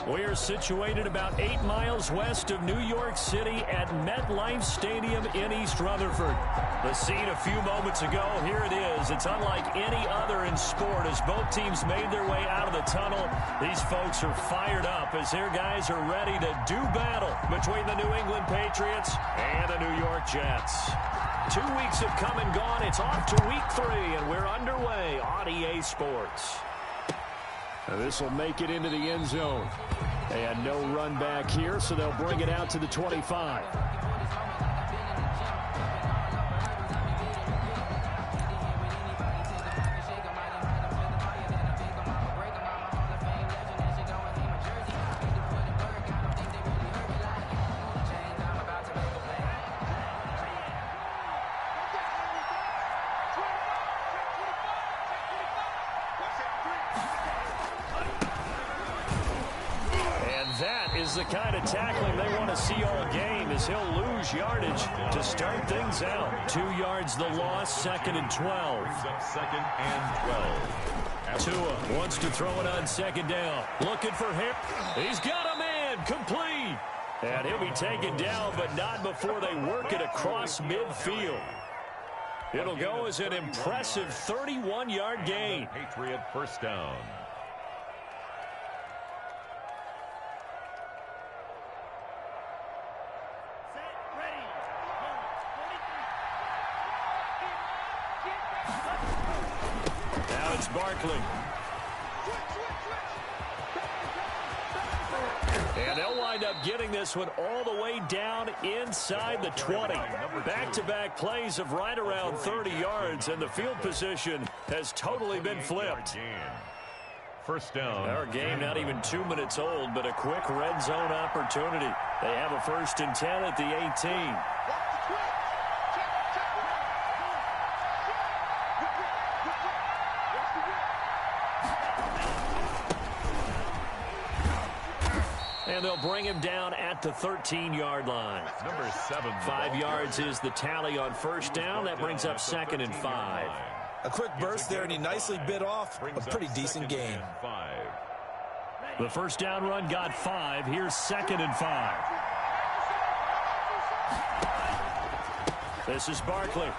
We are situated about 8 miles west of New York City at MetLife Stadium in East Rutherford. The scene a few moments ago, here it is. It's unlike any other in sport as both teams made their way out of the tunnel. These folks are fired up as their guys are ready to do battle between the New England Patriots and the New York Jets. 2 weeks have come and gone. It's off to week 3, and we're underway on EA Sports. This will make it into the end zone. And no run back here, so they'll bring it out to the 25. The kind of tackling they want to see all game as he'll lose yardage to start things out. 2 yards the loss, 2nd and 12. Second and 12. Tua wants to throw it on 2nd down. Looking for him. He's got a man. Complete. And he'll be taken down, but not before they work it across midfield. It'll go as an impressive 31-yard gain. Patriot first down. Barkley. And they'll wind up getting this one all the way down inside the 20. Back-to-back plays of right around 30 yards, and the field position has totally been flipped. First down. Our game not even 2 minutes old, but a quick red zone opportunity. They have a 1st and 10 at the 18. And they'll bring him down at the 13-yard line. Number 7. 5 yards is the tally on 1st down. That brings up 2nd and 5. A quick burst there, and he nicely bit off a pretty decent gain. The 1st down run got 5. Here's 2nd and 5. This is Barkley.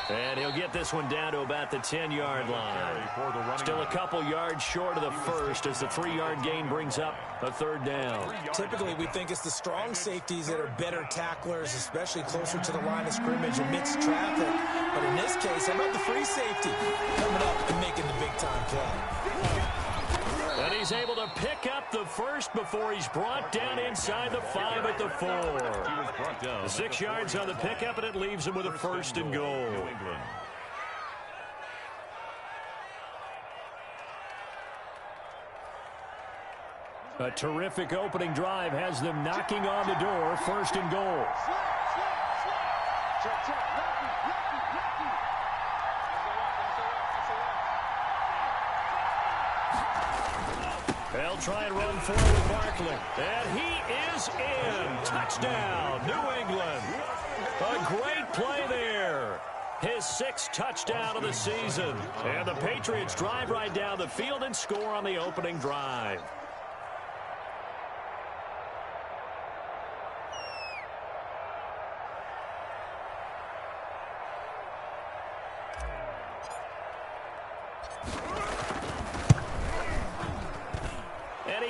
And he'll get this one down to about the 10-yard line. Still a couple yards short of the 1st as the 3-yard gain brings up a 3rd down. Typically, we think it's the strong safeties that are better tacklers, especially closer to the line of scrimmage amidst traffic. But in this case, how about the free safety coming up and making the big-time play? And he's able to pick up the 1st before he's brought down inside the 5 at the 4. 6 yards on the pickup, and it leaves him with a 1st and goal. A terrific opening drive has them knocking on the door. 1st and goal. They'll try and run forward with Barkley. And he is in. Touchdown, New England. A great play there. His 6th touchdown of the season. And the Patriots drive right down the field and score on the opening drive.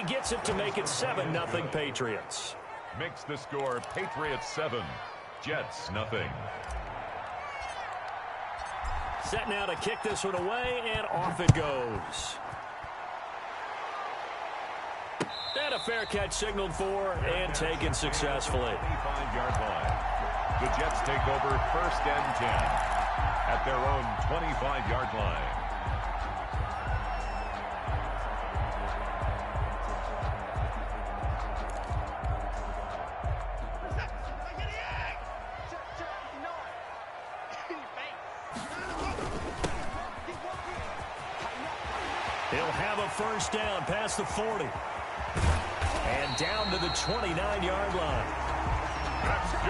Gets it to make it 7-0 Patriots. Makes the score Patriots 7, Jets nothing. Set now to kick this one away, and off it goes. And a fair catch signaled for and taken successfully. 25-yard line. The Jets take over 1st and 10 at their own 25-yard line. He'll have a 1st down past the 40. And down to the 29-yard line.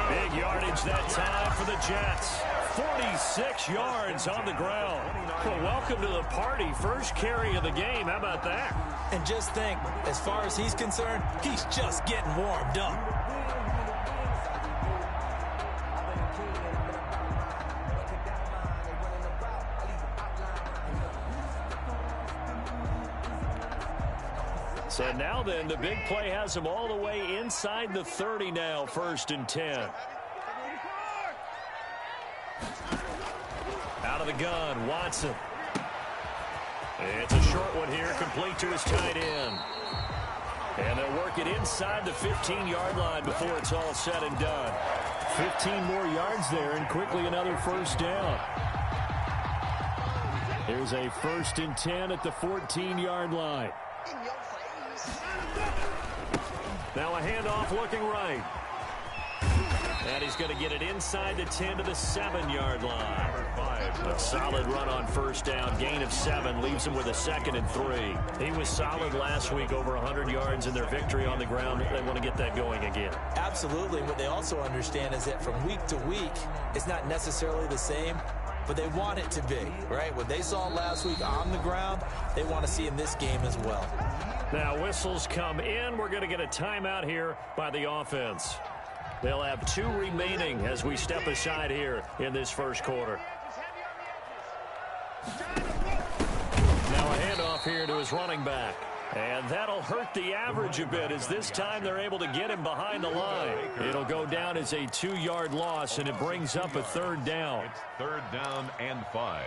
Big yardage that time for the Jets. 46 yards on the ground. Well, welcome to the party. First carry of the game. How about that? And just think, as far as he's concerned, he's just getting warmed up. So now then, the big play has him all the way inside the 30 now, 1st and 10. Out of the gun, Watson. It's a short one here, complete to his tight end. And they'll work it inside the 15-yard line before it's all said and done. 15 more yards there, and quickly another first down. Here's a 1st and 10 at the 14-yard line. Now a handoff looking right. And he's going to get it inside the 10 to the 7-yard line. A solid run on first down. Gain of 7 leaves him with a 2nd and 3. He was solid last week, over 100 yards in their victory on the ground. They want to get that going again. Absolutely. What they also understand is that from week to week, it's not necessarily the same, but they want it to be, right? What they saw last week on the ground, they want to see in this game as well. Now whistles come in. We're going to get a timeout here by the offense. They'll have 2 remaining as we step aside here in this first quarter. Now a handoff here to his running back. And that'll hurt the average a bit, as this time they're able to get him behind the line. It'll go down as a 2-yard loss, and it brings up a 3rd down. It's 3rd down and 5.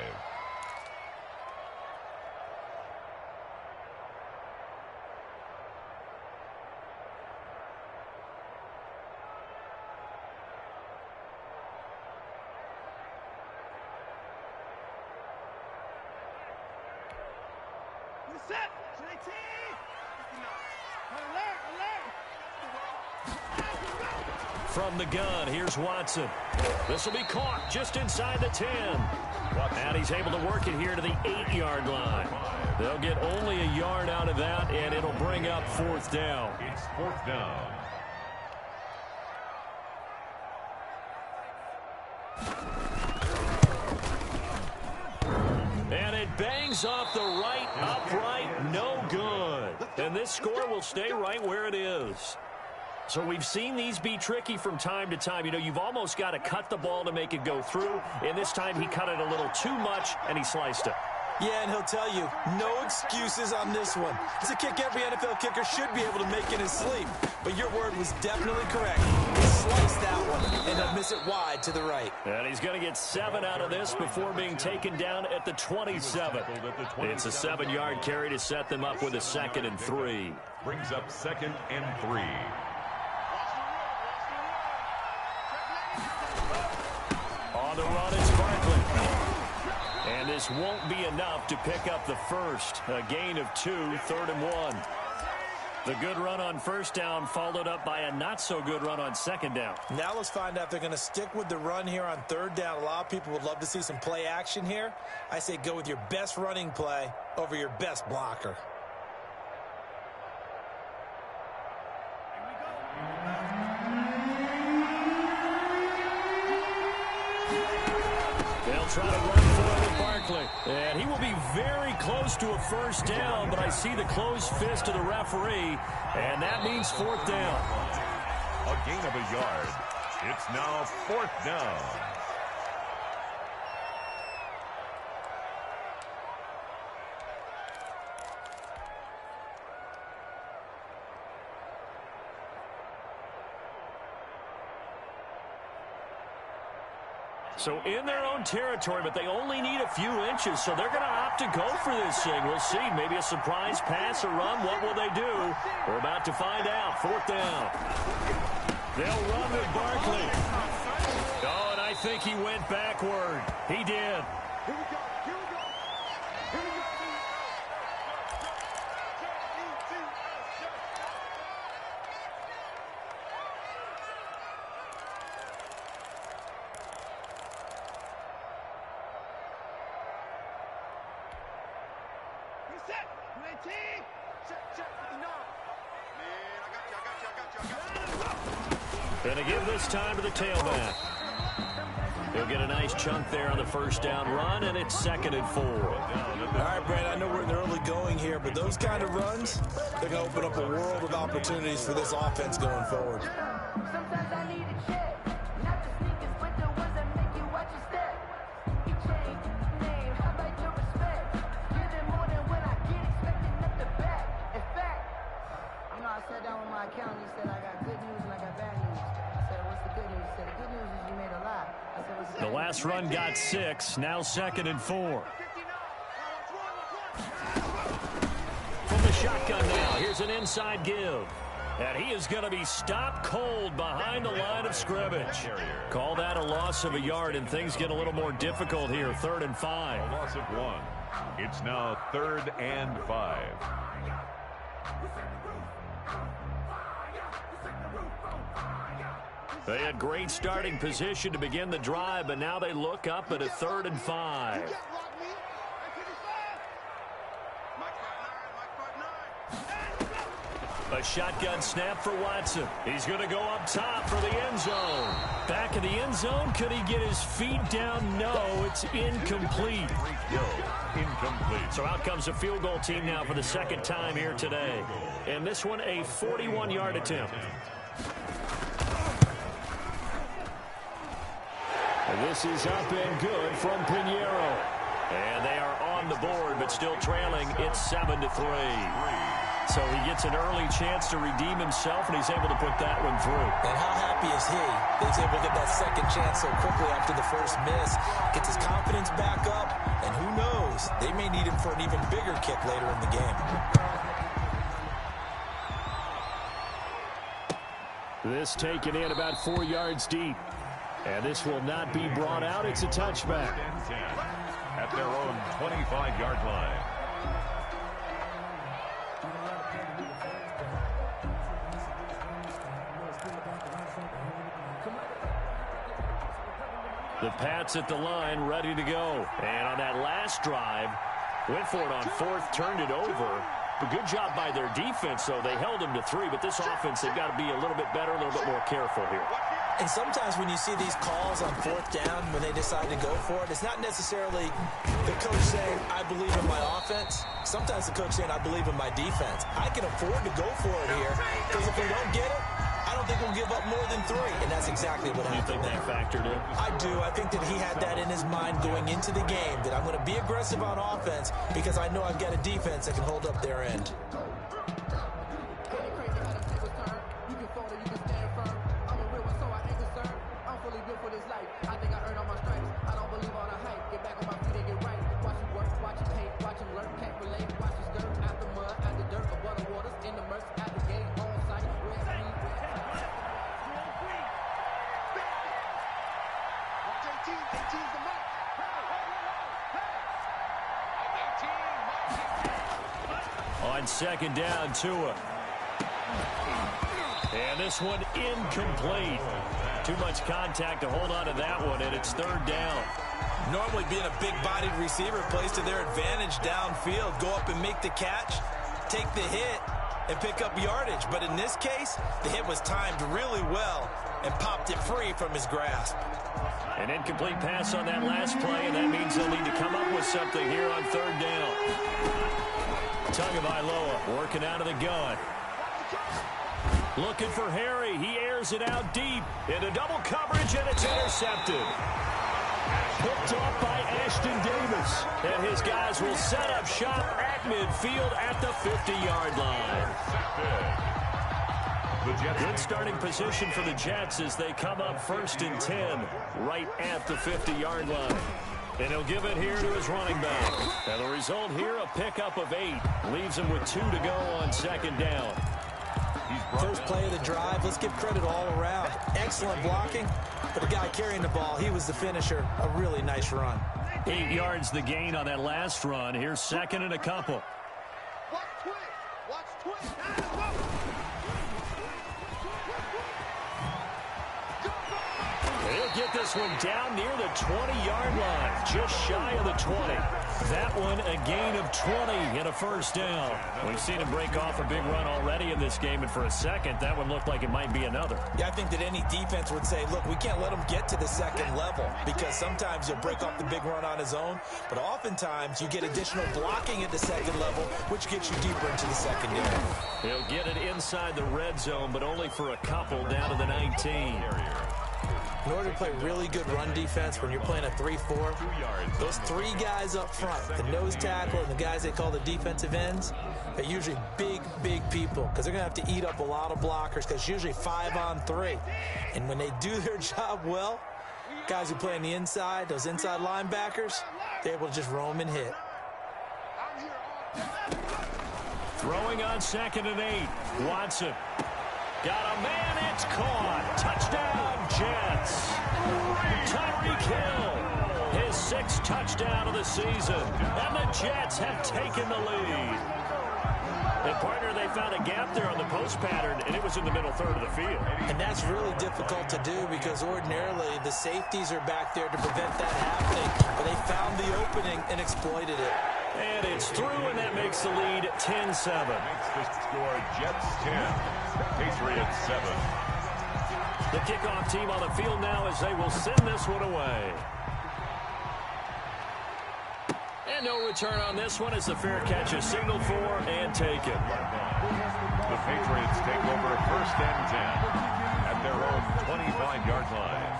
From the gun, here's Watson. This will be caught just inside the 10. And he's able to work it here to the 8-yard line. They'll get only a yard out of that, and it'll bring up 4th down. It's 4th down. And it bangs off the right upright, no good. And this score will stay right where it is. So we've seen these be tricky from time to time. You know, you've almost got to cut the ball to make it go through. And this time he cut it a little too much, and he sliced it. Yeah, and he'll tell you, no excuses on this one. It's a kick every NFL kicker should be able to make in his sleep. But your word was definitely correct. He sliced that one, and he'll miss it wide to the right. And he's going to get 7 out of this before being taken down at the 27. It's a 7-yard carry to set them up with a 2nd and 3. Brings up 2nd and 3. On the run, it's Barkley. And this won't be enough to pick up the first. A gain of 2, 3rd and 1. The good run on first down followed up by a not-so-good run on 2nd down. Now let's find out if they're going to stick with the run here on 3rd down. A lot of people would love to see some play action here. I say go with your best running play over your best blocker. They'll try to run for it with Barkley. And he will be very close to a first down, but I see the closed fist of the referee, and that means 4th down. A gain of a yard. It's now 4th down. So in their own territory, but they only need a few inches, so they're going to opt to go for this thing. We'll see. Maybe a surprise pass or run. What will they do? We're about to find out. 4th down. They'll run with Barkley. Oh, and I think he went backward. He did. Going to give this time to the tailback. He'll get a nice chunk there on the first down run, and it's 2nd and 4. All right, Brad, I know we're in the early going here, but those kind of runs, they're going to open up a world of opportunities for this offense going forward. Sometimes I need a check, not the sneakers, but the ones that make you watch your step. You change the name, how about your respect? Giving more than when I get expecting up the back. In fact, I sat down with my accountant. He said I got good news and I got bad news. I said, what's the good news? He said, the good news is you made a lot. I said, what's the The last run got 6, now 2nd and 4. From the shotgun now, here's an inside give. And he is going to be stopped cold behind the line of scrimmage. Call that a loss of a yard, and things get a little more difficult here. 3rd and 5. A loss of 1. It's now 3rd and 5. They had great starting position to begin the drive, but now they look up at a 3rd and 5. A shotgun snap for Watson. He's going to go up top for the end zone. Back in the end zone. Could he get his feet down? No, it's incomplete. Incomplete. So out comes a field goal team now for the 2nd time here today. And this one a 41-yard attempt. And this is up and good from Pinheiro. And they are on the board, but still trailing. It's 7-3. So he gets an early chance to redeem himself, and he's able to put that one through. And how happy is he that he's able to get that second chance so quickly after the first miss, gets his confidence back up, and who knows, they may need him for an even bigger kick later in the game. This taken in about 4 yards deep. And this will not be brought out. It's a touchback. At their own 25-yard line. The Pats at the line, ready to go. And on that last drive, went for it on 4th, turned it over. A good job by their defense, though. They held them to 3, but this offense, they've got to be a little bit better, a little bit more careful here. And sometimes when you see these calls on 4th down, when they decide to go for it, it's not necessarily the coach saying, I believe in my offense. Sometimes the coach saying, I believe in my defense. I can afford to go for it here, because if we don't get it, I don't think we'll give up more than 3. And that's exactly what happened. You think that factored in? I do. I think that he had that in his mind going into the game, that I'm going to be aggressive on offense because I know I've got a defense that can hold up their end. On 2nd down, Tua. And this one incomplete. Too much contact to hold on to that one, and it's 3rd down. Normally being a big-bodied receiver plays to their advantage downfield. Go up and make the catch, take the hit, and pick up yardage. But in this case, the hit was timed really well and popped it free from his grasp. An incomplete pass on that last play, and that means they'll need to come up with something here on 3rd down. Tagovailoa working out of the gun. Looking for Harry. He airs it out deep into double coverage, and it's intercepted. Picked off by Ashton Davis. And his guys will set up shop at midfield at the 50-yard line. Good starting position for the Jets as they come up 1st and 10 right at the 50-yard line. And he'll give it here to his running back. And the result here, a pickup of 8. Leaves him with 2 to go on 2nd down. First play of the drive, let's give credit all around. Excellent blocking, but the guy carrying the ball, he was the finisher. A really nice run. 8 yards the gain on that last run. Here's 2nd and a couple. He'll get this one down near the 20-yard line, just shy of the 20. That one a gain of 20 and a first down. We've seen him break off a big run already in this game, and for a second, that one looked like it might be another. Yeah, I think that any defense would say, look, we can't let him get to the second level, because sometimes he'll break off the big run on his own, but oftentimes you get additional blocking at the second level, which gets you deeper into the secondary. He'll get it inside the red zone, but only for a couple down to the 19. In order to play really good run defense when you're playing a 3-4, those three guys up front, the nose tackle and the guys they call the defensive ends, are usually big, big people because they're going to have to eat up a lot of blockers because it's usually 5-on-3. And when they do their job well, guys who play on the inside, those inside linebackers, they're able to just roam and hit. Throwing on 2nd and 8. Watson. Got a man, it's caught. Touchdown, Jets. Tyreek Hill, his 6th touchdown of the season. And the Jets have taken the lead. And partner, they found a gap there on the post pattern, and it was in the middle third of the field. And that's really difficult to do because ordinarily the safeties are back there to prevent that happening. But they found the opening and exploited it. And it's through, and that makes the lead 10-7. Makes the score Jets 10, Patriots 7. The kickoff team on the field now as they will send this one away. And no return on this one as the fair catch is signaled for and taken. The Patriots take over 1st and 10 at their own 25-yard line.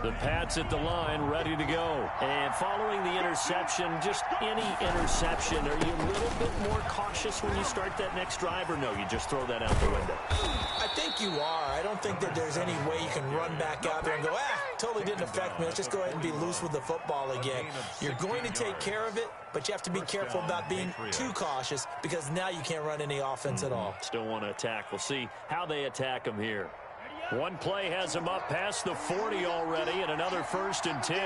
The Pats at the line, ready to go. And following the interception, just any interception, are you a little bit more cautious when you start that next drive, or no, you just throw that out the window? I think you are. I don't think that there's any way you can run back out there and go, totally didn't affect me. Let's just go ahead and be loose with the football again. You're going to take care of it, but you have to be careful about being too cautious because now you can't run any offense at all. Still want to attack. We'll see how they attack them here. One play has him up past the 40 already, and another 1st and 10.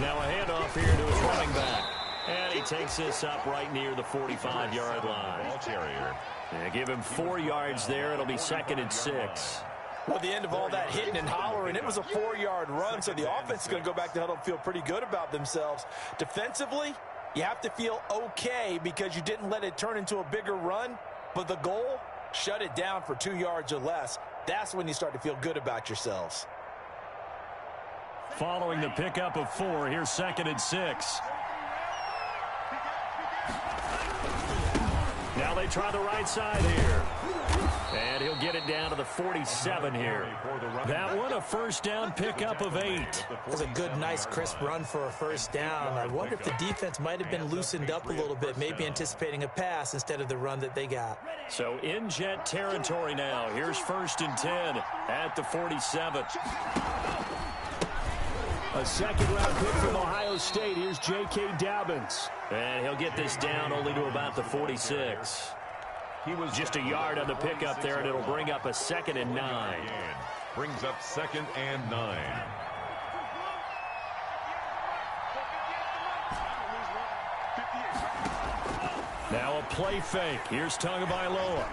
Now a handoff here to his running back. And he takes this up right near the 45-yard line. Ball carrier. Yeah, give him 4 yards there. It'll be 2nd and 6. Well, at the end of all that hitting and hollering, it was a 4-yard run, so the offense is going to go back to huddle and feel pretty good about themselves. Defensively, you have to feel okay because you didn't let it turn into a bigger run, but the goal, shut it down for 2 yards or less. That's when you start to feel good about yourselves. Following the pickup of 4, here's 2nd and 6. Now they try the right side here. And he'll get it down to the 47 here. That one, a 1st down pickup of 8. That's a good, nice, crisp run for a 1st down. I wonder if the defense might have been loosened up a little bit, maybe anticipating a pass instead of the run that they got. So in Jet territory now. Here's 1st and 10 at the 47. A 2nd-round pick from Ohio State. Here's J.K. Dobbins. And he'll get this down only to about the 46. He was just a yard on the pickup there, and it'll bring up a 2nd and 9. Brings up 2nd and 9. Now a play fake. Here's Tagovailoa.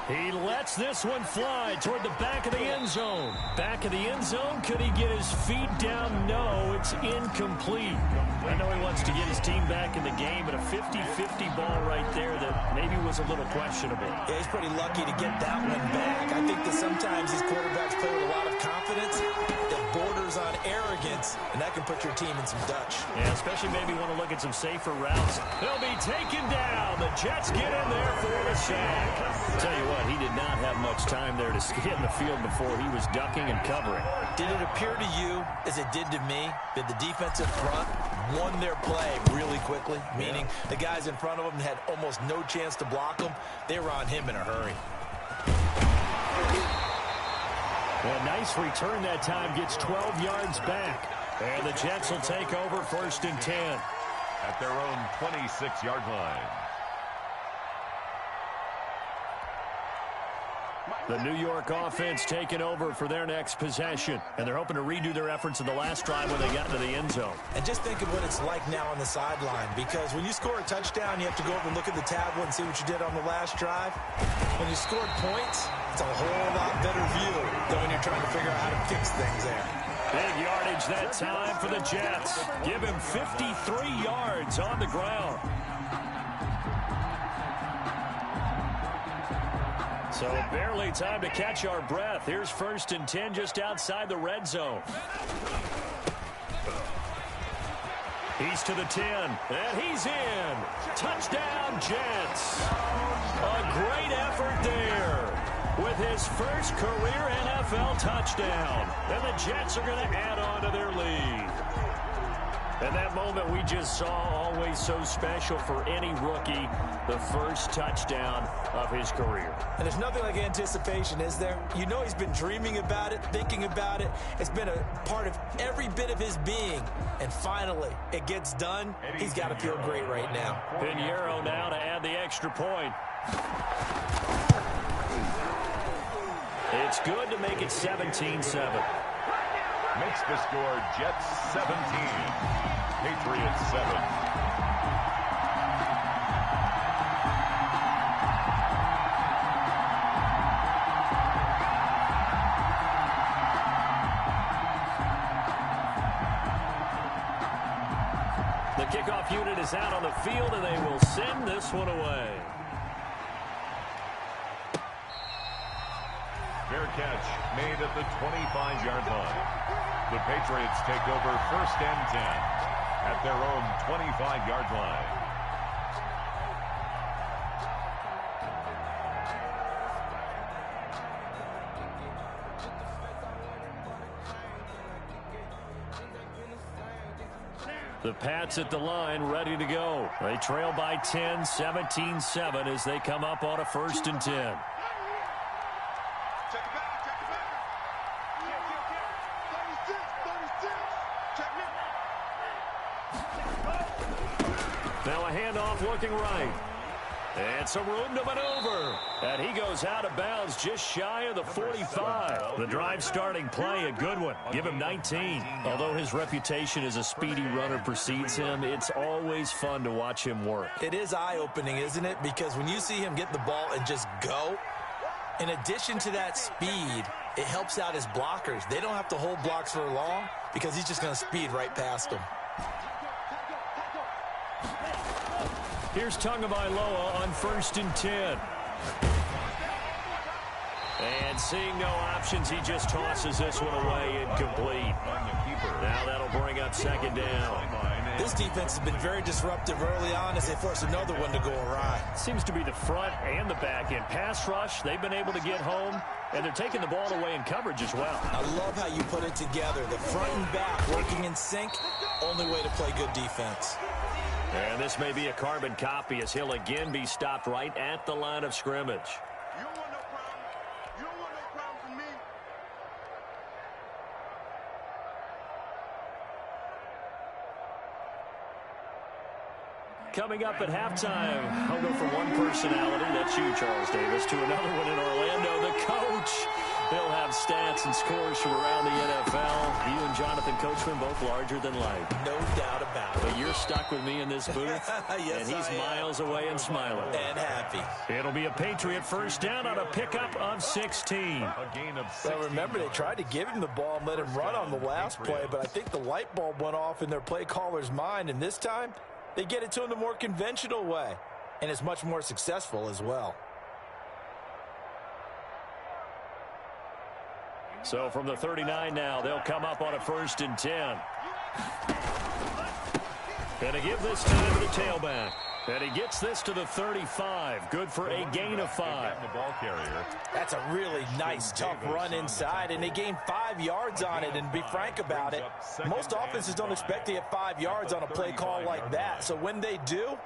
He lets this one fly toward the back of the end zone. Back of the end zone. Could he get his feet down? No, it's incomplete. I know he wants to get his team back in the game, but a 50-50 ball right there that maybe was a little questionable. Yeah, he's pretty lucky to get that one back. I think that sometimes these quarterbacks play with a lot of confidence that borders on arrogance, and that can put your team in some Dutch. Yeah, especially maybe want to look at some safer routes. He'll be taken down. The Jets get in there for the sack. Tell you what, he did not have much time there to get in the field before he was ducking and covering. Did it appear to you, as it did to me, that the defensive front won their play really quickly? Meaning the guys in front of them had almost no chance to block them. They were on him in a hurry. A nice return that time, gets 12 yards back. And the Jets will take over 1st and 10. At their own 26-yard line. The New York offense taking over for their next possession, and they're hoping to redo their efforts in the last drive when they got to the end zone. And just think of what it's like now on the sideline, because when you score a touchdown, you have to go over and look at the tablet and see what you did on the last drive. When you scored points, it's a whole lot better view than when you're trying to figure out how to fix things there. Big yardage that time for the Jets. Give him 53 yards on the ground. So barely time to catch our breath. Here's 1st and 10 just outside the red zone. He's to the 10, and he's in. Touchdown, Jets. A great effort there with his first career NFL touchdown. And the Jets are going to add on to their lead. And that moment we just saw, always so special for any rookie, the first touchdown of his career. And there's nothing like anticipation, is there? You know he's been dreaming about it, thinking about it. It's been a part of every bit of his being. And finally, it gets done. He's got to feel great right now. Pinheiro now to add the extra point. It's good to make it 17-7. Makes the score Jets 17, Patriots 7. The kickoff unit is out on the field, and they will send this one away. Fair catch made at the 25-yard line. The Patriots take over 1st and 10 at their own 25-yard line. The Pats at the line, ready to go. They trail by 10, 17-7 as they come up on a 1st and 10. Now a handoff looking right. And some room to maneuver. And he goes out of bounds just shy of the 45. The drive starting play, a good one. Give him 19. Although his reputation as a speedy runner precedes him, it's always fun to watch him work. It is eye-opening, isn't it? Because when you see him get the ball and just go, in addition to that speed, it helps out his blockers. They don't have to hold blocks for long because he's just going to speed right past them. Here's Tagovailoa on 1st and 10. And seeing no options, he just tosses this one away incomplete. Now that'll bring up 2nd down. This defense has been very disruptive early on as they force another one to go awry. Seems to be the front and the back end. Pass rush, they've been able to get home, and they're taking the ball away in coverage as well. I love how you put it together. The front and back working in sync, only way to play good defense. And this may be a carbon copy as he'll again be stopped right at the line of scrimmage. You don't want no problem. You don't want no problem from me. Coming up at halftime, I'll go from one personality, that's you, Charles Davis, to another one in Orlando, the coach. He'll have stats and scores from around the NFL. You and Jonathan Coachman both larger than life. No doubt about it. But you're stuck with me in this booth, Yes, and he's miles away and smiling. And happy. It'll be a Patriot 1st down on a pickup of 16. A gain of 16. Well, remember, they tried to give him the ball and let him run on the last play, but I think the light bulb went off in their play caller's mind, and this time, they get it to him the more conventional way, and it's much more successful as well. So from the 39 now, they'll come up on a 1st and 10. And to give this time to the tailback. And he gets this to the 35. Good for a gain of 5. The ball carrier. That's a really nice, tough run inside, and they gained 5 yards on it. And be frank about it, most offenses don't expect to get 5 yards on a play call like that. So when they do,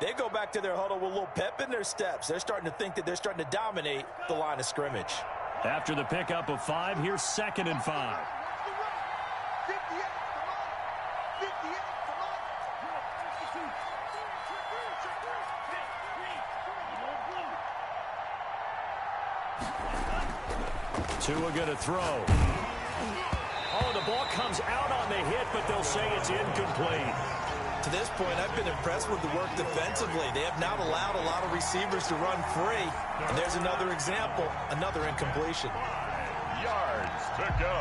they go back to their huddle with a little pep in their steps. They're starting to think that they're starting to dominate the line of scrimmage. After the pickup of 5, here's 2nd and 5. Tua going to throw. Oh, the ball comes out on the hit, but they'll say it's incomplete. To this point, I've been impressed with the work defensively. They have not allowed a lot of receivers to run free. And there's another example, another incompletion. 5 yards to go.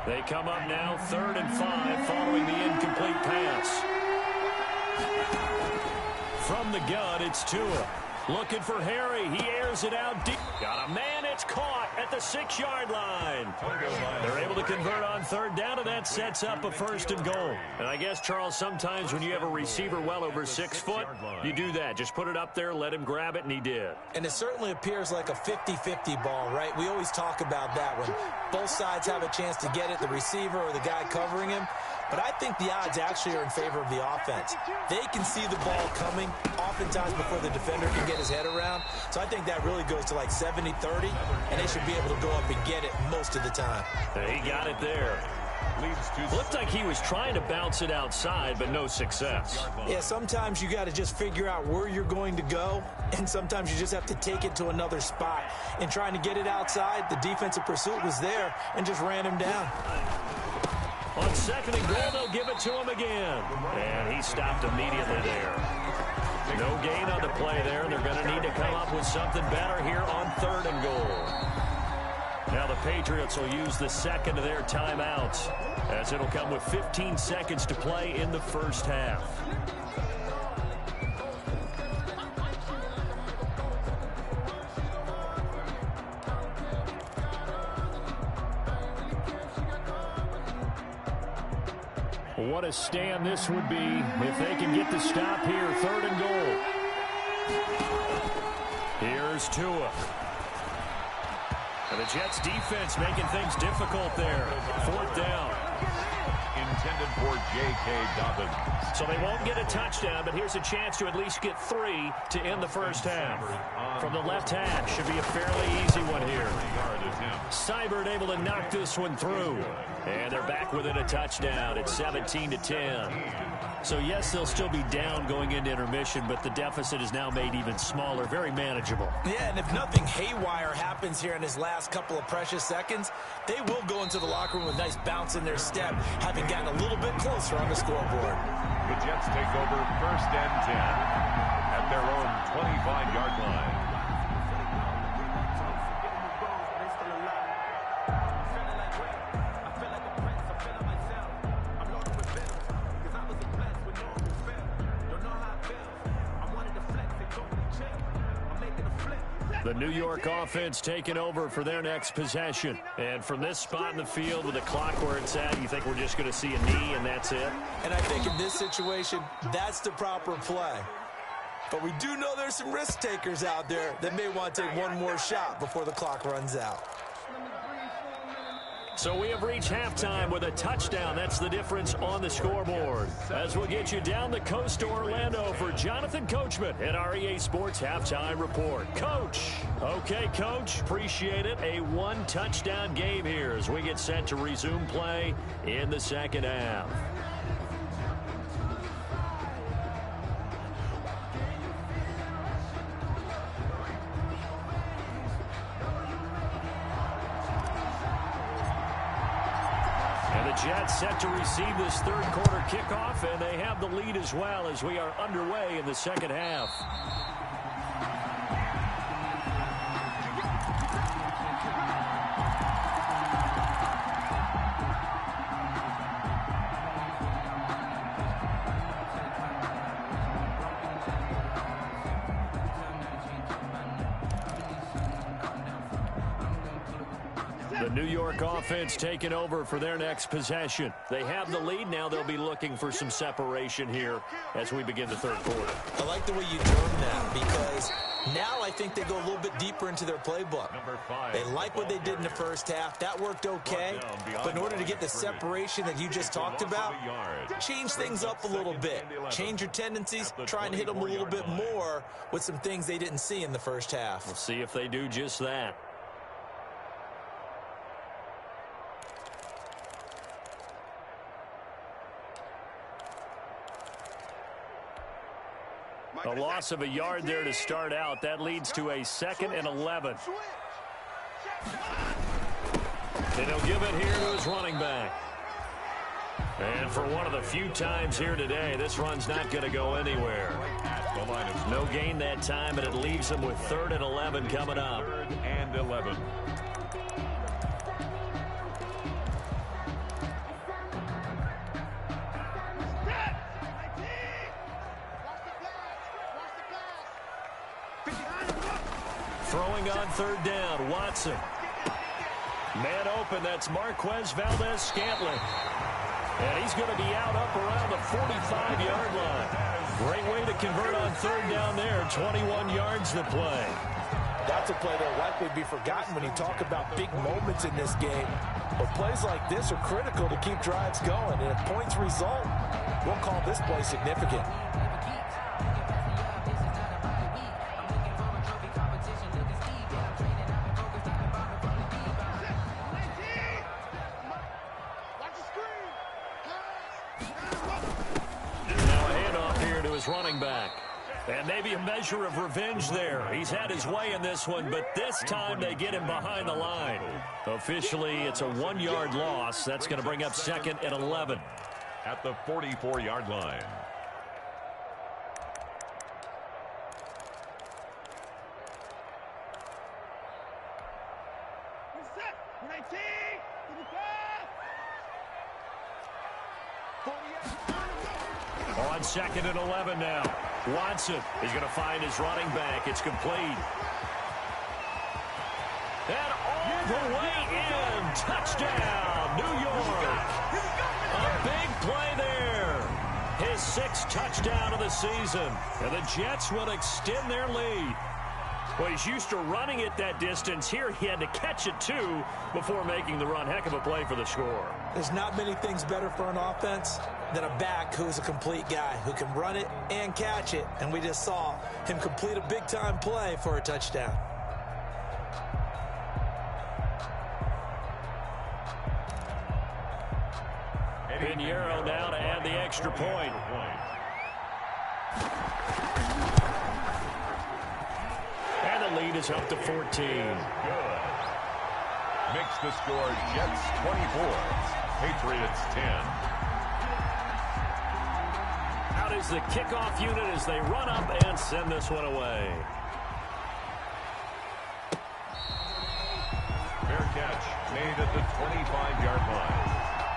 They come up now 3rd and 5 following the incomplete pass. From the gun, it's Tua. Looking for Harry. He airs it out deep. Got a man. It's caught at the 6-yard line. They're able to convert on 3rd down, and that sets up a 1st and goal. And I guess, Charles, sometimes when you have a receiver well over 6 foot, you do that. Just put it up there, let him grab it, and he did. And it certainly appears like a 50-50 ball, right? We always talk about that when both sides have a chance to get it, the receiver or the guy covering him. But I think the odds actually are in favor of the offense. They can see the ball coming oftentimes before the defender can get his head around. So I think that really goes to like 70-30, and they should be able to go up and get it most of the time. He got it there. Looked like he was trying to bounce it outside, but no success. Yeah, sometimes you got to just figure out where you're going to go, and sometimes you just have to take it to another spot. And trying to get it outside, the defensive pursuit was there and just ran him down. On 2nd and goal, they'll give it to him again. And he stopped immediately there. No gain on the play there. They're going to need to come up with something better here on 3rd and goal. Now the Patriots will use the 2nd of their timeouts, as it'll come with 15 seconds to play in the 1st half. What a stand this would be if they can get the stop here. 3rd and goal. Here's Tua. And the Jets defense making things difficult there. 4th down. Intended for J.K. Dobbins. So they won't get a touchdown, but here's a chance to at least get 3 to end the 1st half. From the left hash, should be a fairly easy one here. Seibert able to knock this one through. And they're back within a touchdown. It's 17-10. So, yes, they'll still be down going into intermission, but the deficit is now made even smaller, very manageable. Yeah, and if nothing haywire happens here in his last couple of precious seconds, they will go into the locker room with a nice bounce in their step, having gotten a little bit closer on the scoreboard. The Jets take over 1st and 10 at their own 25-yard line. The New York offense taking over for their next possession. And from this spot in the field with the clock where it's at, you think we're just going to see a knee and that's it? And I think in this situation, that's the proper play. But we do know there's some risk takers out there that may want to take one more shot before the clock runs out. So we have reached halftime with a touchdown. That's the difference on the scoreboard. As we'll get you down the coast to Orlando for Jonathan Coachman at our EA Sports Halftime Report. Coach. Okay, Coach. Appreciate it. A 1-touchdown game here as we get set to resume play in the 2nd half. Jets set to receive this 3rd quarter kickoff, and they have the lead as well as we are underway in the 2nd half. The New York offense taking over for their next possession. They have the lead. Now they'll be looking for some separation here as we begin the 3rd quarter. I like the way you term that because now I think they go a little bit deeper into their playbook. They like what they did in the 1st half. That worked okay. But in order to get the separation that you just talked about, change things up a little bit. Change your tendencies. Try and hit them a little bit more with some things they didn't see in the 1st half. We'll see if they do just that. A loss of a yard there to start out. That leads to a 2nd and 11. And he'll give it here to his running back. And for one of the few times here today, this run's not going to go anywhere. No gain that time, and it leaves him with 3rd and 11 coming up. 3rd and 11. Throwing on 3rd down, Watson. Man open, that's Marquez Valdez-Scantling. And he's going to be out up around the 45-yard line. Great way to convert on 3rd down there. 21 yards to play. That's a play that'll likely be forgotten when you talk about big moments in this game. But plays like this are critical to keep drives going. And if points result, we'll call this play significant. Running back. And maybe a measure of revenge there. He's had his way in this one, but this time they get him behind the line. Officially, it's a 1-yard loss. That's going to bring up 2nd and 11. At the 44-yard line. On 2nd and 11 now. Watson is going to find his running back. It's complete. And all the way in. Touchdown, New York. A big play there. His 6th touchdown of the season. And the Jets will extend their lead. Well, he's used to running it that distance. Here he had to catch it, too, before making the run. Heck of a play for the score. There's not many things better for an offense than a back who's a complete guy who can run it and catch it. And we just saw him complete a big-time play for a touchdown. Pinheiro now to add the extra point. And the lead is up to 14. Good. Makes the score Jets 24, Patriots 10. Out is the kickoff unit as they run up and send this one away. Fair catch made at the 25-yard line.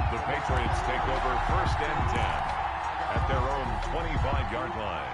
The Patriots take over 1st and 10 at their own 25-yard line.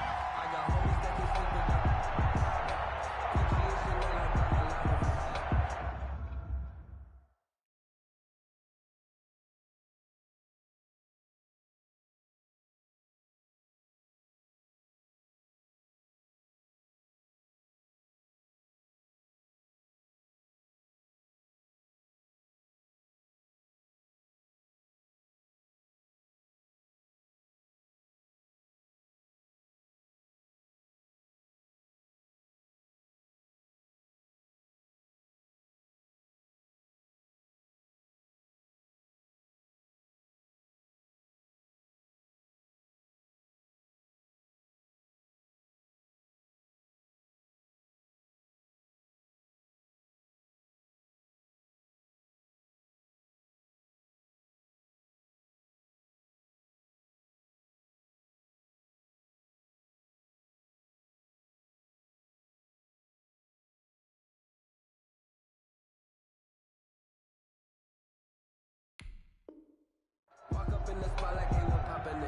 Walk up in the spot like, hey, what poppin' in?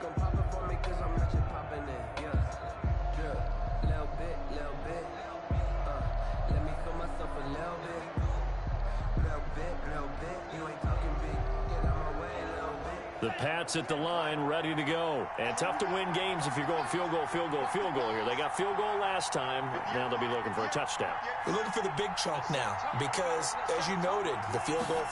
Gon' pop it for me cause I'm rich and poppin' in. Yeah, little bit. Let me feel myself a little bit. You ain't talking big. Get out my way a little bit. The Pats at the line, ready to go. And tough to win games if you're going field goal here. They got field goal last time. Now they'll be looking for a touchdown. They're looking for the big chunk now because, as you noted, the field goal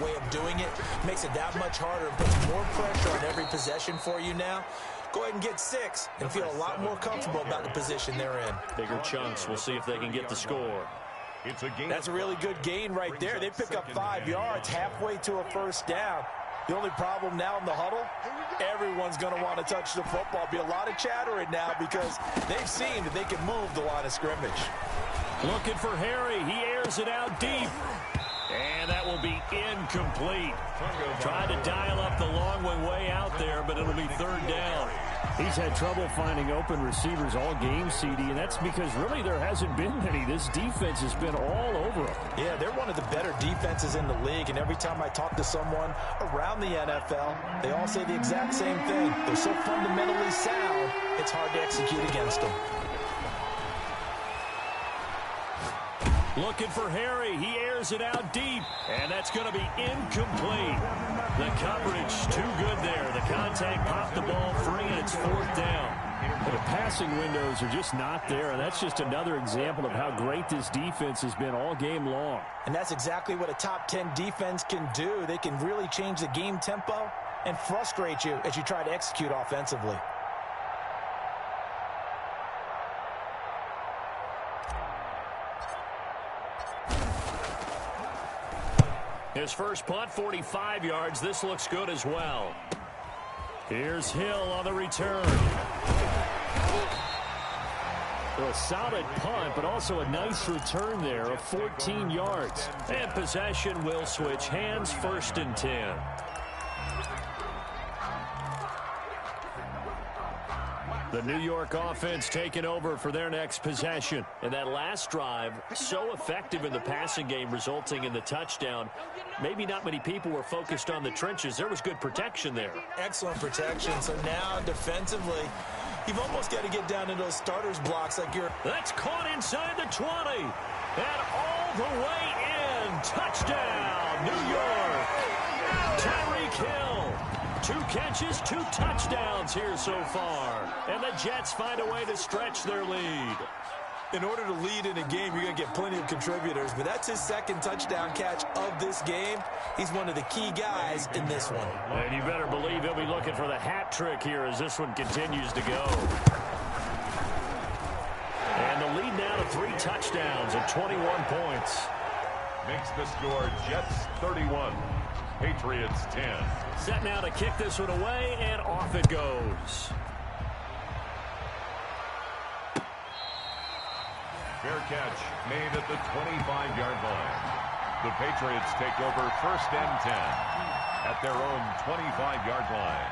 way of doing it makes it that much harder and puts more pressure on every possession for you now. Go ahead and get 6 and feel a lot more comfortable about the position they're in. Bigger chunks. We'll see if they can get the score. It's a gain. That's a really good gain right there. They pick up 5 yards halfway to a 1st down. The only problem now in the huddle, everyone's going to want to touch the football. Be a lot of chattering now because they've seen that they can move the line of scrimmage. Looking for Harry. He airs it out deep. And that will be incomplete. Tried to dial up the long way out there, but it'll be third down. He's had trouble finding open receivers all game, CD, and that's because really there hasn't been any. This defense has been all over them. Yeah, they're one of the better defenses in the league, and every time I talk to someone around the NFL, they all say the exact same thing. They're so fundamentally sound, it's hard to execute against them. Looking for Harry. He airs it out deep, and that's going to be incomplete. The coverage too good there. The contact popped the ball free, and it's fourth down. The passing windows are just not there, and that's just another example of how great this defense has been all game long. And that's exactly what a top 10 defense can do. They can really change the game tempo and frustrate you as you try to execute offensively. His first punt, 45 yards. This looks good as well. Here's Hill on the return. A solid punt, but also a nice return there of 14 yards. And possession will switch hands, 1st and 10. The New York offense taking over for their next possession. And that last drive, so effective in the passing game, resulting in the touchdown. Maybe not many people were focused on the trenches. There was good protection there. Excellent protection. So now defensively, you've almost got to get down into those starters blocks like you're... That's caught inside the 20. And all the way in. Touchdown, New York. Tyreek Hill. 2 catches, 2 touchdowns here so far. And the Jets find a way to stretch their lead. In order to lead in a game, you're going to get plenty of contributors, but that's his 2nd touchdown catch of this game. He's one of the key guys in this one. And you better believe he'll be looking for the hat trick here as this one continues to go. And the lead now to 3 touchdowns at 21 points. Makes the score Jets 31, Patriots 10. Set now to kick this one away, and off it goes. Fair catch made at the 25-yard line. The Patriots take over 1st and 10 at their own 25-yard line.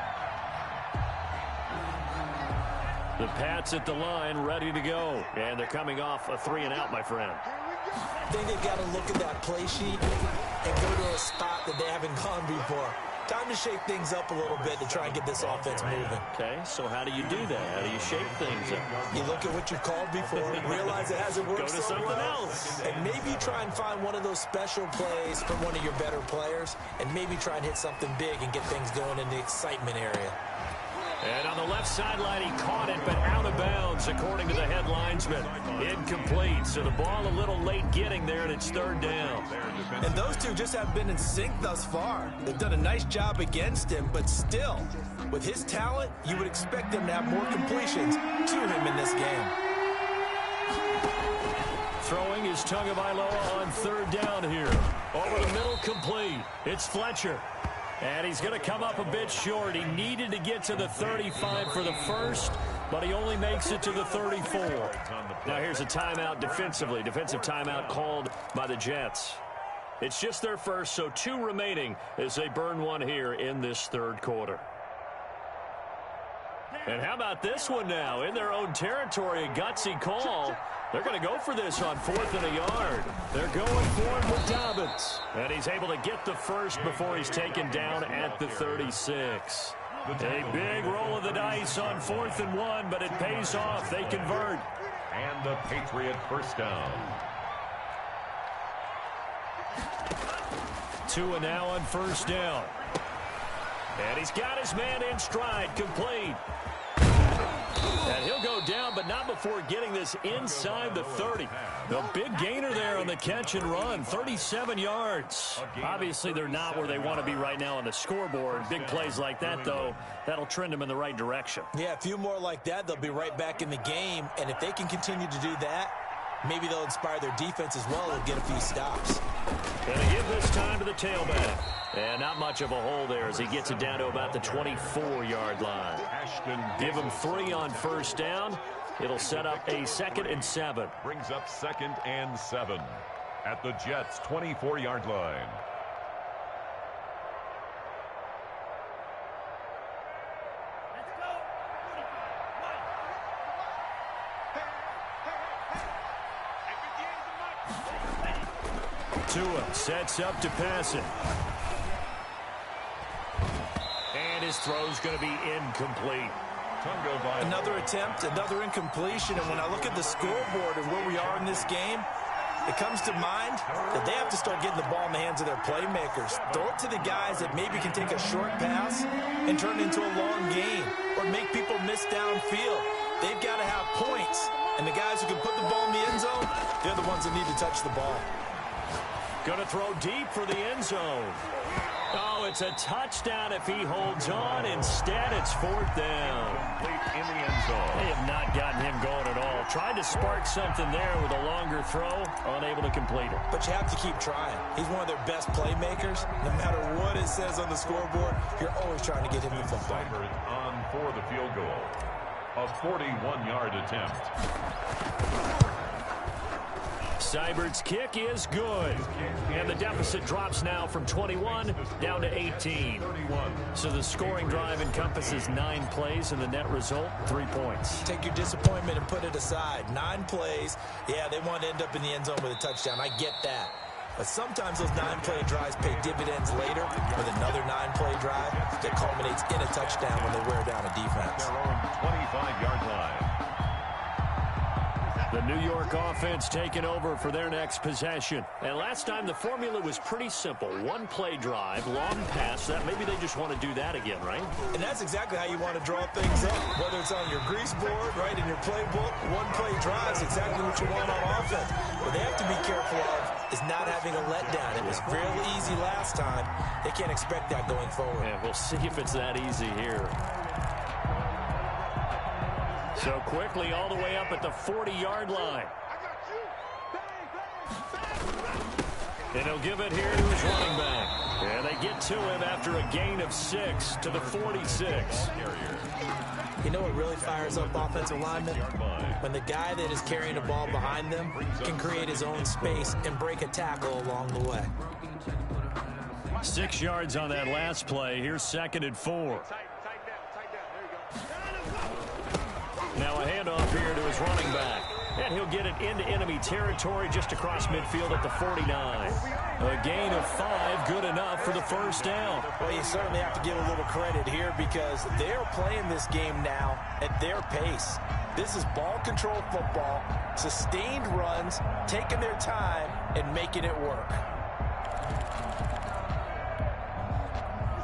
The Pats at the line, ready to go. And they're coming off a 3-and-out, my friend. I think they've got to look at that play sheet and go to a spot that they haven't gone before. Time to shake things up a little bit to try and get this offense moving. Okay, so how do you do that? How do you shake things up? You look at what you called before, realize it hasn't worked Go to so something well, else. and maybe try and find one of those special plays from one of your better players, and maybe try and hit something big and get things going in the excitement area. And on the left sideline, he caught it, but out of bounds, according to the head linesman. Incomplete, so the ball a little late getting there, and it's 3rd down. And those two just have been in sync thus far. They've done a nice job against him, but still, with his talent, you would expect him to have more completions to him in this game. Throwing is Tagovailoa on 3rd down here. Over the middle, complete. It's Fletcher. And he's going to come up a bit short. He needed to get to the 35 for the first, but he only makes it to the 34. Now here's a timeout defensively. Defensive timeout called by the Jets. It's just their first, so 2 remaining as they burn one here in this 3rd quarter. And how about this one now? In their own territory, a gutsy call. They're going to go for this on 4th and a yard. They're going for it with Dobbins. And he's able to get the first before he's taken down at the 36. A big roll of the dice on 4th and 1, but it pays off. They convert. And the Patriot first down. 2 and now on 1st down. And he's got his man in stride, complete. And he'll go down, but not before getting this inside the 30. A big gainer there on the catch and run, 37 yards. Obviously, they're not where they want to be right now on the scoreboard. Big plays like that, though, that'll trend them in the right direction. Yeah, a few more like that, they'll be right back in the game. And if they can continue to do that, maybe they'll inspire their defense as well and get a few stops. Gonna give this time to the tailback. And not much of a hole there as he gets it down to about the 24-yard line. Give him 3 on first down. It'll set up a 2nd and 7. Brings up 2nd and 7 at the Jets' 24-yard line. Tua sets up to pass it. And his throw's going to be incomplete. Another attempt, another incompletion. And when I look at the scoreboard and where we are in this game, it comes to mind that they have to start getting the ball in the hands of their playmakers. Throw it to the guys that maybe can take a short pass and turn it into a long gain or make people miss downfield. They've got to have points. And the guys who can put the ball in the end zone, they're the ones that need to touch the ball. Going to throw deep for the end zone. Oh, it's a touchdown if he holds on. Instead, it's 4th down. In the end zone. They have not gotten him going at all. Tried to spark something there with a longer throw. Unable to complete it. But you have to keep trying. He's one of their best playmakers. No matter what it says on the scoreboard, you're always trying to get him the football. Seibert on for the field goal. A 41-yard attempt. Seibert's kick is good. And the deficit drops now from 21 down to 18. So the scoring drive encompasses 9 plays, and the net result, 3 points. Take your disappointment and put it aside. 9 plays. Yeah, they want to end up in the end zone with a touchdown. I get that. But sometimes those 9-play drives pay dividends later with another 9-play drive that culminates in a touchdown when they wear down a defense. Their own 25-yard line. The New York offense taking over for their next possession. And last time the formula was pretty simple. 1-play drive, long pass. That maybe they just want to do that again, right? And that's exactly how you want to draw things up. Whether it's on your grease board, right, in your playbook, 1-play drive is exactly what you want on offense. What they have to be careful of is not having a letdown. It was fairly easy last time. They can't expect that going forward. Yeah, we'll see if it's that easy here. So quickly all the way up at the 40-yard line. And he'll give it here to his running back. And they get to him after a gain of 6 to the 46. You know what really fires up offensive linemen? When the guy that is carrying the ball behind them can create his own space and break a tackle along the way. 6 yards on that last play. Here's 2nd and 4. Now a handoff here to his running back. And he'll get it into enemy territory just across midfield at the 49. A gain of 5, good enough for the first down. Well, you certainly have to give a little credit here because they're playing this game now at their pace. This is ball control football, sustained runs, taking their time, and making it work.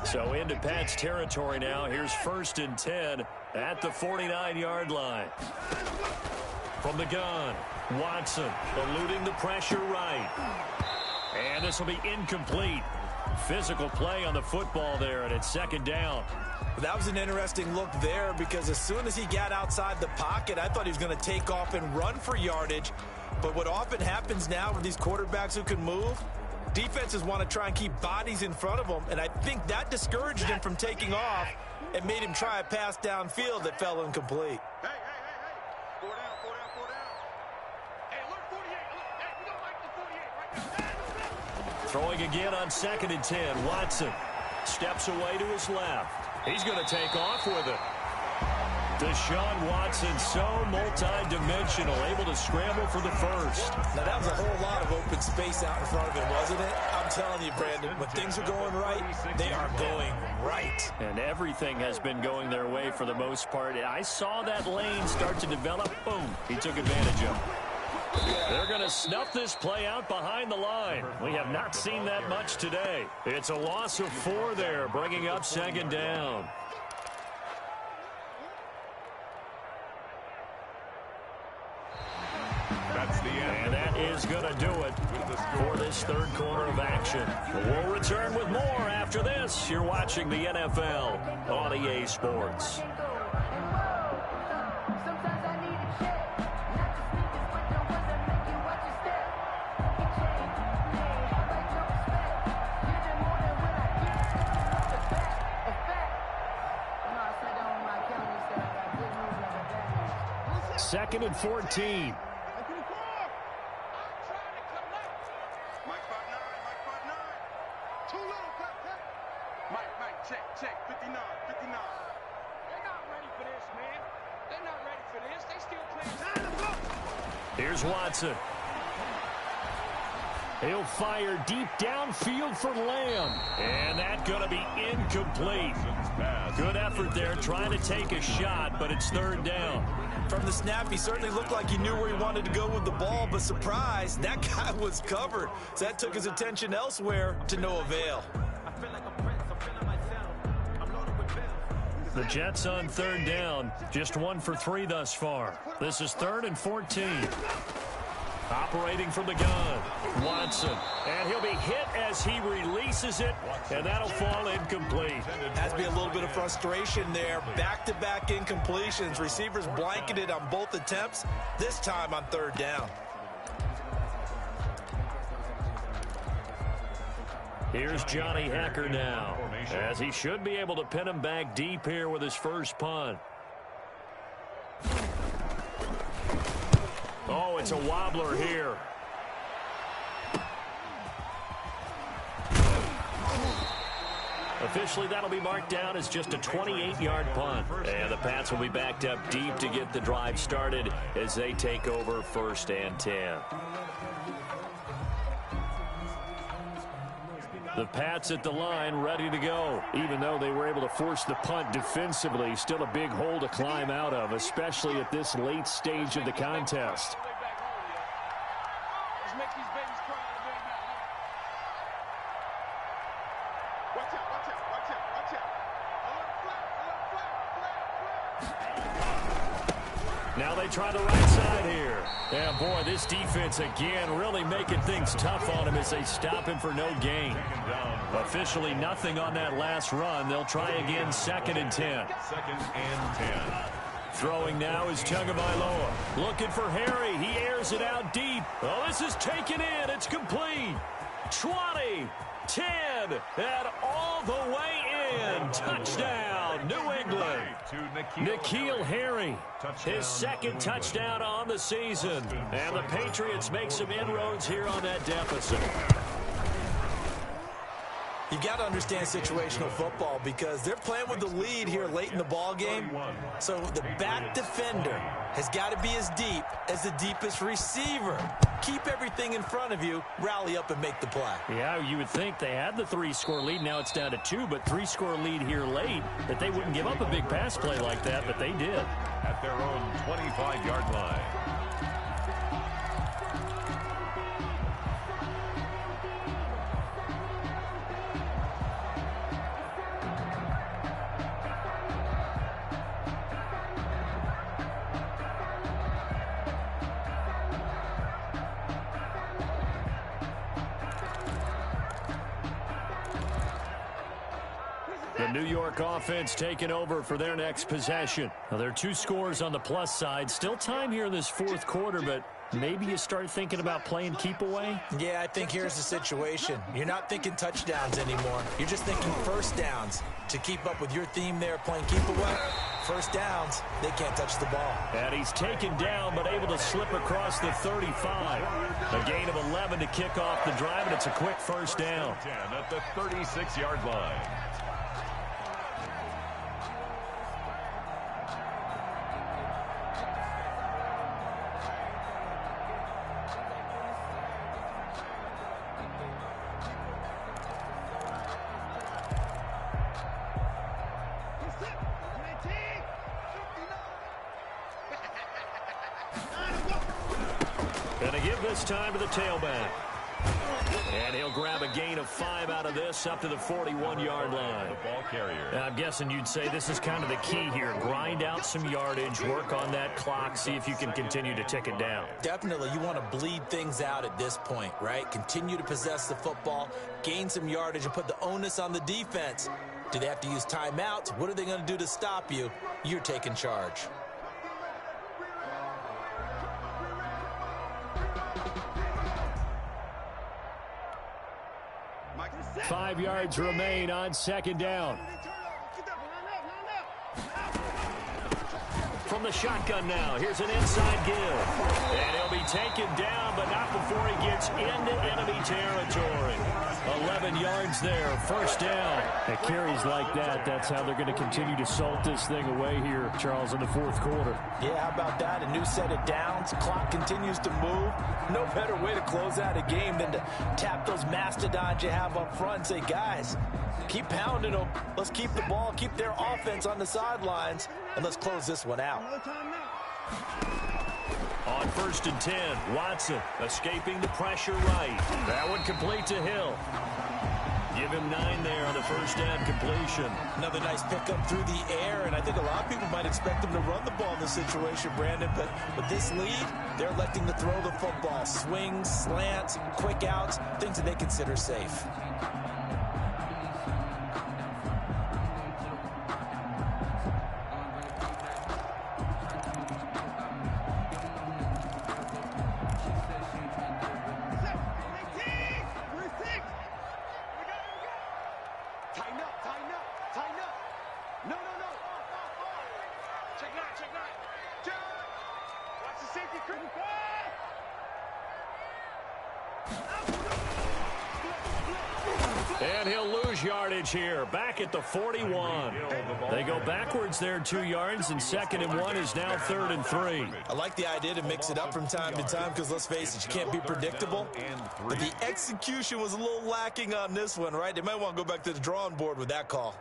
So into Pat's territory now. Here's 1st and 10 at the 49-yard line. From the gun, Watson eluding the pressure right. And this will be incomplete. Physical play on the football there, and it's 2nd down. That was an interesting look there because as soon as he got outside the pocket, I thought he was going to take off and run for yardage. But what often happens now with these quarterbacks who can move, defenses want to try and keep bodies in front of them, and I think that discouraged him from taking off and made him try a pass downfield that fell incomplete. Hey. 4 down. Hey, look, 48. Look, hey, we don't like the 48 right now. Throwing again on 2nd and 10. Watson steps away to his left. He's going to take off with it. Deshaun Watson, so multi-dimensional, able to scramble for the first. Now, that was a whole lot of open space out in front of him, wasn't it? I'm telling you, Brandon, when things are going right, they are going right. And everything has been going their way for the most part. I saw that lane start to develop. Boom, he took advantage of it. They're going to snuff this play out behind the line. We have not seen that much today. It's a loss of 4 there, bringing up 2nd down. That's the end. And that is going to do it for this 3rd quarter of action. We'll return with more after this. You're watching the NFL on EA Sports. 2nd and 14. Mike 5'9", Mike 5'9". Too little, Mike, check, 59. They're not ready for this, man. They're not ready for this. They still playing. Time to go. Here's Watson. He'll fire deep downfield for Lamb. And that's going to be incomplete. Good effort there trying to take a shot, but it's 3rd down. From the snap, he certainly looked like he knew where he wanted to go with the ball, but surprise, that guy was covered. So that took his attention elsewhere to no avail. The Jets on 3rd down, just 1 for 3 thus far. This is 3rd and 14. Operating from the gun, Watson. And he'll be hit as he releases it, and that'll fall incomplete. Has to be a little bit of frustration there. Back-to-back incompletions. Receivers blanketed on both attempts, this time on 3rd down. Here's Johnny Hacker now, as he should be able to pin him back deep here with his first punt. Oh, it's a wobbler here. Officially, that'll be marked down as just a 28-yard punt. And the Pats will be backed up deep to get the drive started as they take over 1st and 10. The Pats at the line ready to go. Even though they were able to force the punt defensively, still a big hole to climb out of, especially at this late stage of the contest. Let's make these babies cry on the way back home. Watch out. Now they try the right side here. Yeah, boy, this defense again really making things tough on him as they stop him for no gain. Officially nothing on that last run. They'll try again 2nd and 10. 2nd and 10. Throwing now is Tagovailoa. Looking for Harry. He airs it out deep. Oh, this is taken in. It's complete. 20, 10, and all the way in. Touchdown, New England. N'Keal Harry, his 2nd touchdown on the season. And the Patriots make some inroads here on that deficit. You got to understand situational football because they're playing with the lead here late in the ball game. So the back defender has got to be as deep as the deepest receiver. Keep everything in front of you, rally up and make the play. Yeah, you would think they had the 3-score lead. Now it's down to 2, but 3-score lead here late, that they wouldn't give up a big pass play like that, but they did. At their own 25-yard line. The New York offense taking over for their next possession. Now, there are 2 scores on the plus side. Still time here in this 4th quarter, but maybe you start thinking about playing keep away? Yeah, I think here's the situation. You're not thinking touchdowns anymore. You're just thinking 1st downs. To keep up with your theme there, playing keep away, 1st downs, they can't touch the ball. And he's taken down, but able to slip across the 35. A gain of 11 to kick off the drive, and it's a quick 1st down. 10 at the 36-yard line. Gonna give this time to the tailback. And he'll grab a gain of 5 out of this up to the 41-yard line. The ball carrier. I'm guessing you'd say this is kind of the key here. Grind out some yardage, work on that clock, see if you can continue to tick it down. Definitely, you want to bleed things out at this point, right? Continue to possess the football, gain some yardage, and put the onus on the defense. Do they have to use timeouts? What are they going to do to stop you? You're taking charge. Mike, 5 yards remain on 2nd down. From from the shotgun now. Here's an inside give. And he'll be taken down, but not before he gets into enemy territory. 11 yards there, first down. At carries like that, that's how they're going to continue to salt this thing away here, Charles, in the fourth quarter. Yeah, how about that? A new set of downs. Clock continues to move. No better way to close out a game than to tap those mastodons you have up front and say, guys, keep pounding them. Let's keep the ball, keep their offense on the sidelines, and let's close this one out. On 1st and 10, Watson escaping the pressure right. That one complete to Hill. Give him 9 there on the first down completion. Another nice pickup through the air, and I think a lot of people might expect him to run the ball in this situation, Brandon, but with this lead, they're electing to throw the football. Swings, slants, quick outs, things that they consider safe. And he'll lose yardage here, back at the 41. They go backwards there 2 yards, and 2nd and 1 is now 3rd and 3. I like the idea to mix it up from time to time because, let's face it, you can't be predictable. But the execution was a little lacking on this one, right? They might want to go back to the drawing board with that call.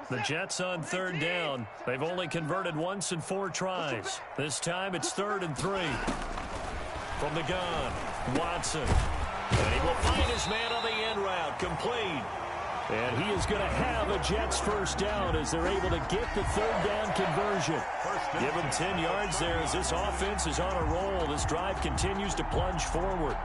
The Jets on 3rd down. They've only converted once in 4 tries. This time it's 3rd and 3. From the gun, Watson. And he will find his man on the end route, complete. And he is going to have a Jets first down as they're able to get the 3rd down conversion. Give him 10 yards there as this offense is on a roll. This drive continues to plunge forward.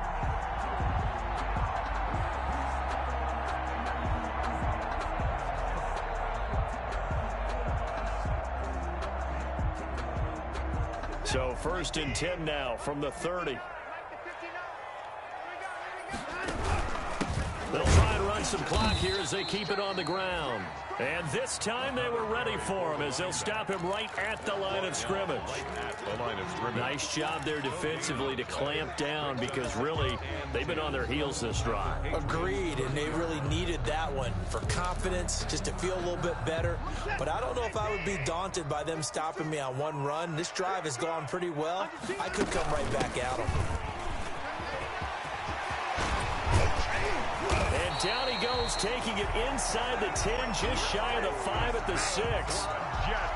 So 1st and 10 now from the 30. They'll try and run some clock here as they keep it on the ground. And this time they were ready for him as they'll stop him right at the line of scrimmage. Nice job there defensively to clamp down because really they've been on their heels this drive. Agreed, and they really needed that one for confidence, just to feel a little bit better. But I don't know if I would be daunted by them stopping me on one run. This drive has gone pretty well. I could come right back at them. And down he goes, taking it inside the 10, just shy of the 5 at the 6.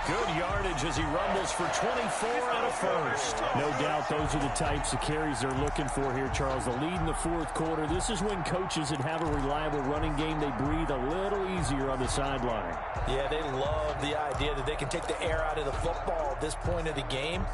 Good yardage as he rumbles for 24 and a first. No doubt those are the types of carries they're looking for here, Charles. The lead in the fourth quarter. This is when coaches that have a reliable running game, they breathe a little easier on the sideline. Yeah, they love the idea that they can take the air out of the football at this point of the game.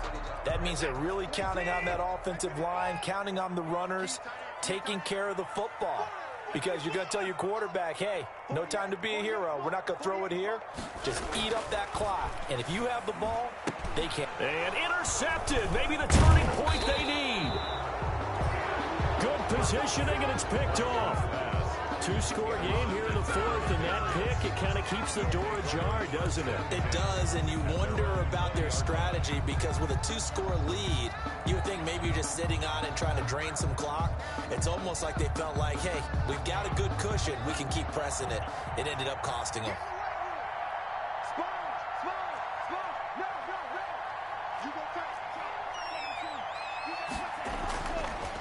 That means they're really counting on that offensive line, counting on the runners, taking care of the football. Because you're going to tell your quarterback, hey, no time to be a hero. We're not going to throw it here. Just eat up that clock. And if you have the ball, they can't. And intercepted. Maybe the turning point they need. Good positioning, and it's picked off. 2-score game here in the fourth, and that pick, it kind of keeps the door ajar, doesn't it? It does, and you wonder about their strategy because with a 2-score lead, you would think maybe you're just sitting on it trying to drain some clock. It's almost like they felt like, hey, we've got a good cushion. We can keep pressing it. It ended up costing them.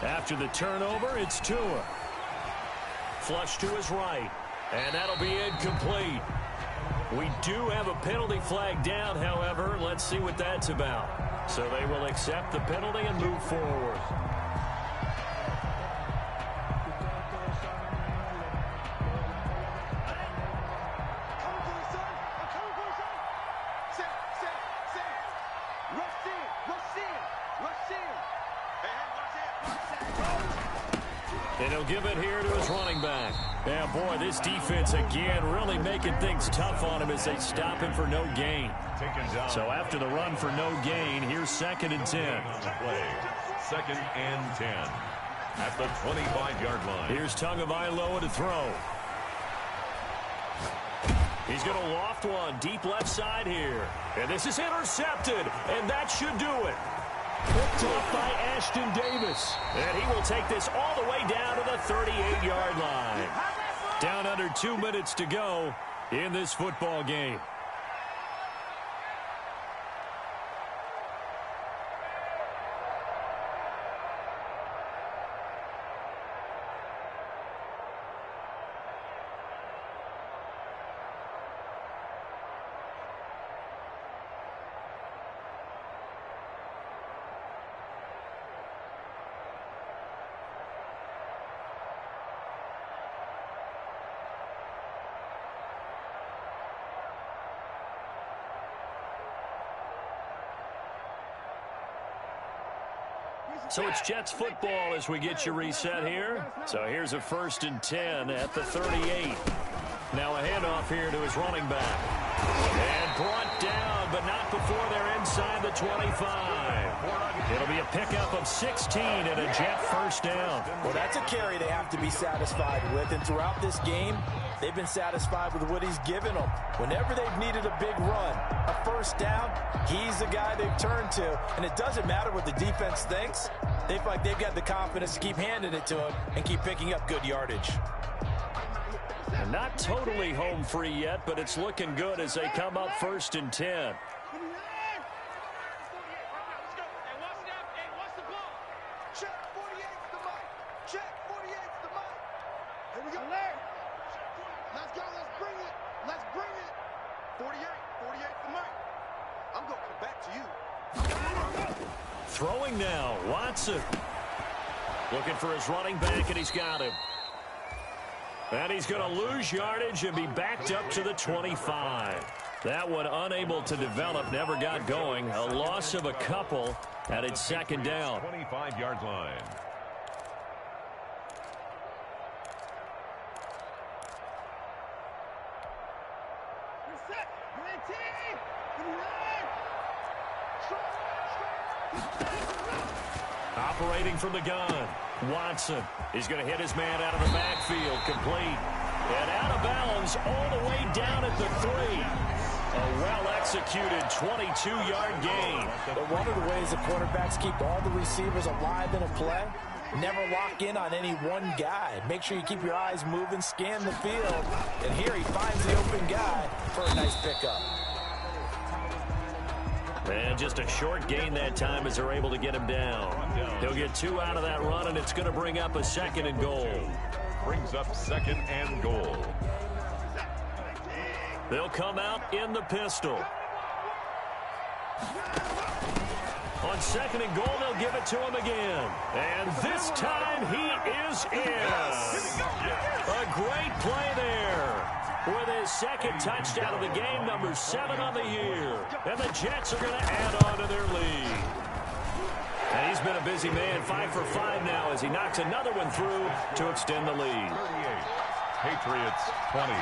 After the turnover, it's Tua. Flush to his right, and that'll be incomplete. We do have a penalty flag down, however. Let's see what that's about. So they will accept the penalty and move forward. And he'll give it here to his running back. Yeah, boy, this defense again really making things tough on him as they stop him for no gain. So after the run for no gain, here's 2nd and 10. 2nd and 10 at the 25-yard line. Here's Tagovailoa to throw. He's going to loft one deep left side here. And this is intercepted, and that should do it. Picked off by Ashton Davis. And he will take this all the way down to the 38-yard line. Down under 2 minutes to go in this football game. So it's Jets football as we get you reset here. So here's a 1st and 10 at the 38. Now a handoff here to his running back. And brought down, but not before they're inside the 25. It'll be a pickup of 16 and a Jet first down. Well, that's a carry they have to be satisfied with. And throughout this game, they've been satisfied with what he's given them. Whenever they've needed a big run, a first down, he's the guy they've turned to. And it doesn't matter what the defense thinks. They feel like they've got the confidence to keep handing it to him and keep picking up good yardage. And not totally home free yet, but it's looking good as they come up 1st and 10. Throwing now, Watson. Looking for his running back, and he's got him. And he's going to lose yardage and be backed up to the 25. That one unable to develop, never got going. A loss of a couple, and it's 2nd down. 25-yard line. Operating from the gun, Watson. He's going to hit his man out of the backfield, complete. And out of bounds all the way down at the 3. A well-executed 22-yard gain. But one of the ways the quarterbacks keep all the receivers alive in a play, never lock in on any one guy. Make sure you keep your eyes moving, scan the field. And here he finds the open guy for a nice pickup. And just a short gain that time as they're able to get him down. He'll get 2 out of that run, and it's going to bring up a 2nd and goal. Brings up 2nd and goal. They'll come out in the pistol. On 2nd and goal, they'll give it to him again. And this time he is in. A great play there. With his 2nd touchdown of the game, number 7 on the year. And the Jets are going to add on to their lead. And he's been a busy man, 5 for 5 now as he knocks another one through to extend the lead. 38, Patriots 20.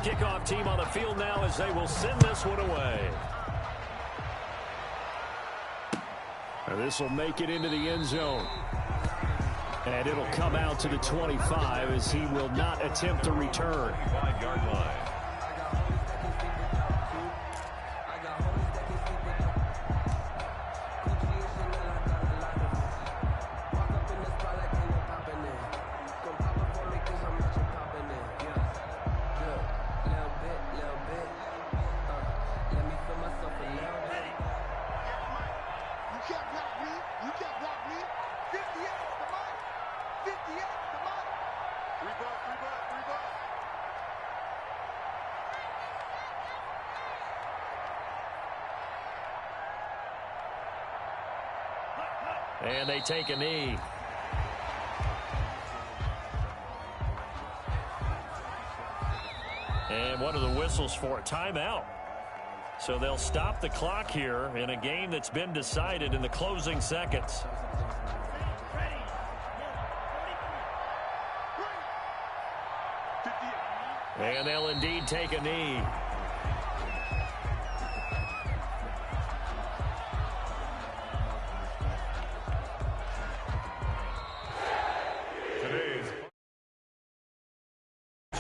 Kickoff team on the field now as they will send this one away. And this will make it into the end zone. And it'll come out to the 25 as he will not attempt to return. 5-yard line. And they take a knee. And one of the whistles for a timeout. So they'll stop the clock here in a game that's been decided in the closing seconds. 58. And they'll indeed take a knee.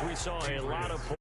We saw a lot of